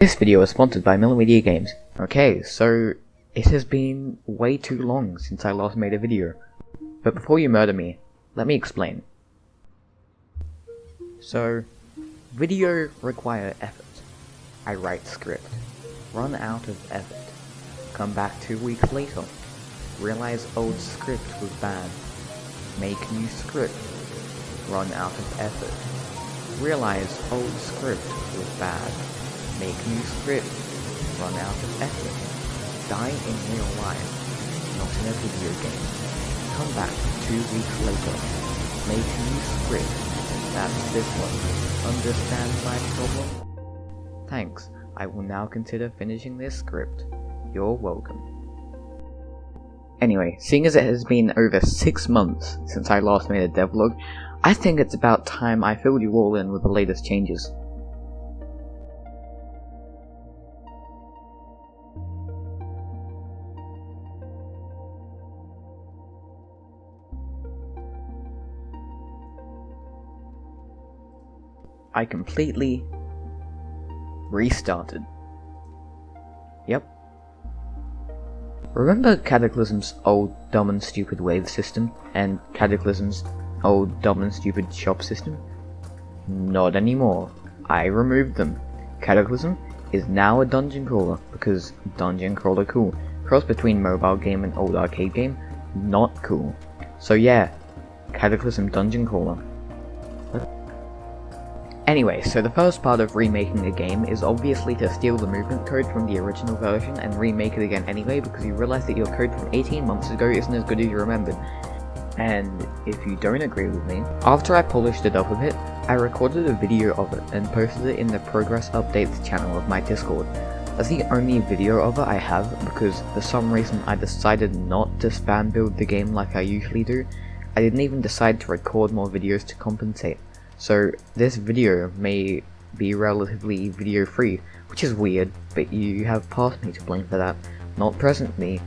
This video is sponsored by Millimedia games. Okay, so it has been way too long since I last made a video. But before you murder me, let me explain. So, video require effort. I write script, run out of effort, come back 2 weeks later, realize old script was bad, make new script, run out of effort, realize old script was bad, make new script, run out of effort, die in real life, not in a video game, come back 2 weeks later, make new script, that's this one, understand my problem? Thanks, I will now consider finishing this script. You're welcome. Anyway, seeing as it has been over 6 months since I last made a devlog, I think it's about time I filled you all in with the latest changes. I completely restarted. Yep. Remember Cataclysm's old dumb and stupid wave system, and Cataclysm's old dumb and stupid shop system? Not anymore. I removed them. Cataclysm is now a dungeon crawler, because dungeon crawler cool. Cross between mobile game and old arcade game, not cool. So yeah, Cataclysm dungeon crawler. Anyway, so the first part of remaking a game is obviously to steal the movement code from the original version and remake it again anyway, because you realize that your code from 18 months ago isn't as good as you remembered. And if you don't agree with me, after I polished it up a bit, I recorded a video of it and posted it in the progress updates channel of my Discord. That's the only video of it I have, because for some reason I decided not to spam build the game like I usually do. I didn't even decide to record more videos to compensate. So this video may be relatively video free, which is weird, but you have past me to blame for that, not present me.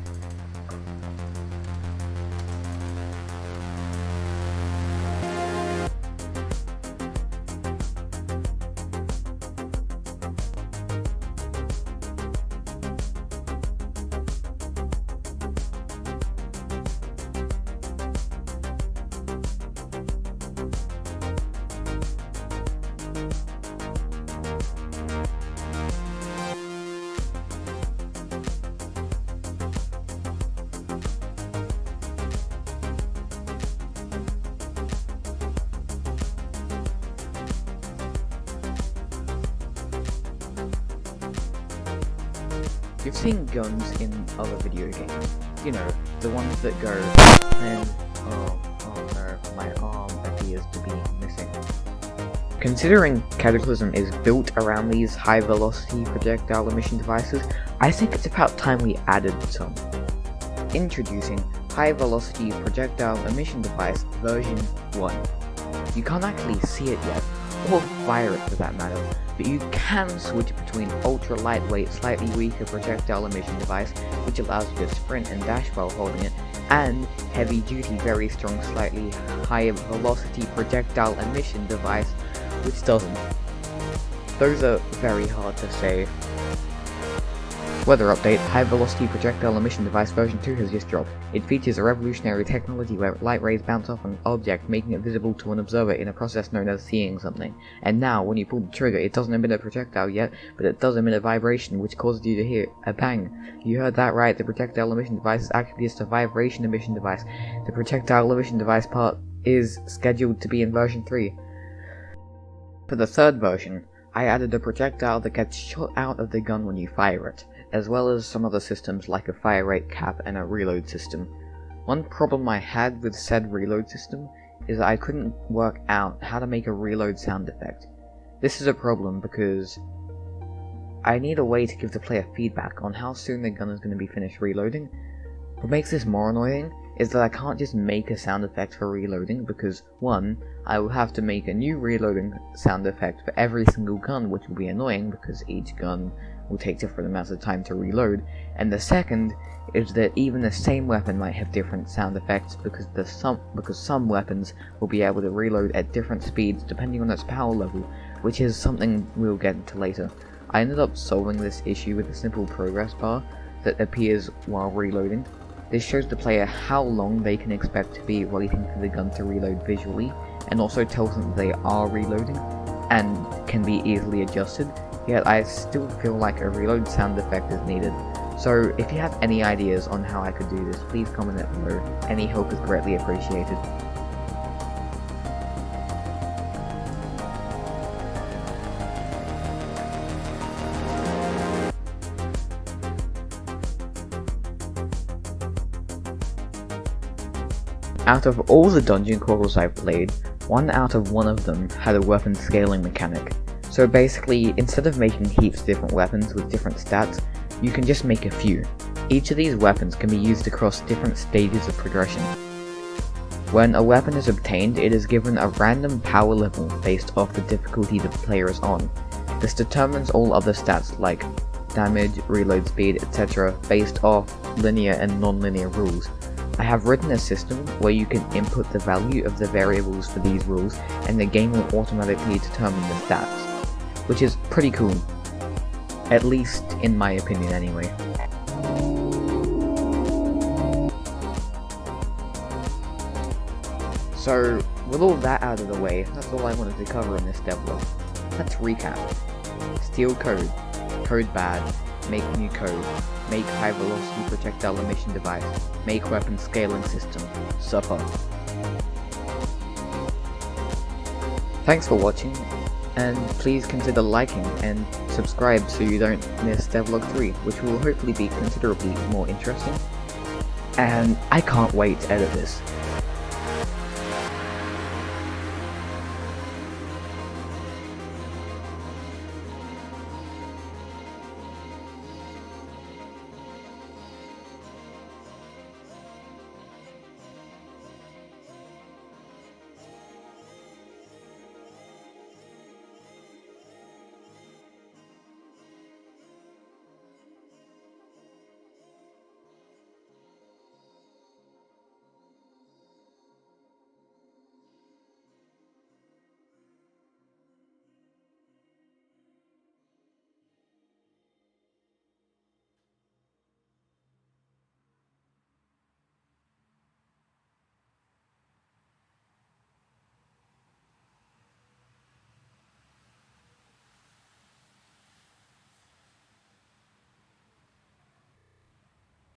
You've seen guns in other video games. You know, the ones that go and oh no, my arm appears to be missing. Considering Cataclysm is built around these high velocity projectile emission devices, I think it's about time we added some. Introducing High Velocity Projectile Emission Device version 1. You can't actually see it yet, or fire it for that matter, but you can switch between ultra lightweight, slightly weaker projectile emission device, which allows you to sprint and dash while holding it, and heavy duty, very strong, slightly higher velocity projectile emission device, which doesn't. Those are very hard to say. Weather update, High Velocity Projectile Emission Device version 2 has just dropped. It features a revolutionary technology where light rays bounce off an object, making it visible to an observer in a process known as seeing something. And now, when you pull the trigger, it doesn't emit a projectile yet, but it does emit a vibration which causes you to hear a bang. You heard that right, the projectile emission device is actually just a vibration emission device. The projectile emission device part is scheduled to be in version 3. For the third version, I added a projectile that gets shot out of the gun when you fire it, as well as some other systems like a fire rate cap and a reload system. One problem I had with said reload system is that I couldn't work out how to make a reload sound effect. This is a problem because I need a way to give the player feedback on how soon the gun is going to be finished reloading. What makes this more annoying is that I can't just make a sound effect for reloading because, one, I will have to make a new reloading sound effect for every single gun, which will be annoying because each gun will take different amounts of time to reload, and the second is that even the same weapon might have different sound effects because some weapons will be able to reload at different speeds depending on its power level, which is something we'll get into later. I ended up solving this issue with a simple progress bar that appears while reloading. This shows the player how long they can expect to be waiting for the gun to reload visually, and also tells them they are reloading, and can be easily adjusted, yet I still feel like a reload sound effect is needed. So if you have any ideas on how I could do this, please comment it below. Any help is greatly appreciated. Out of all the dungeon crawlers I've played, 1 out of 1 of them had a weapon scaling mechanic. So basically, instead of making heaps of different weapons with different stats, you can just make a few. Each of these weapons can be used across different stages of progression. When a weapon is obtained, it is given a random power level based off the difficulty the player is on. This determines all other stats like damage, reload speed, etc. based off linear and non-linear rules. I have written a system where you can input the value of the variables for these rules and the game will automatically determine the stats, which is pretty cool, at least in my opinion anyway. So, with all that out of the way, that's all I wanted to cover in this devlog. Let's recap. Steal code, code bad, make new code, make high velocity projectile emission device, make weapon scaling system, suffer. Thanks for watching, and please consider liking and subscribe so you don't miss Devlog 3, which will hopefully be considerably more interesting. And I can't wait to edit this.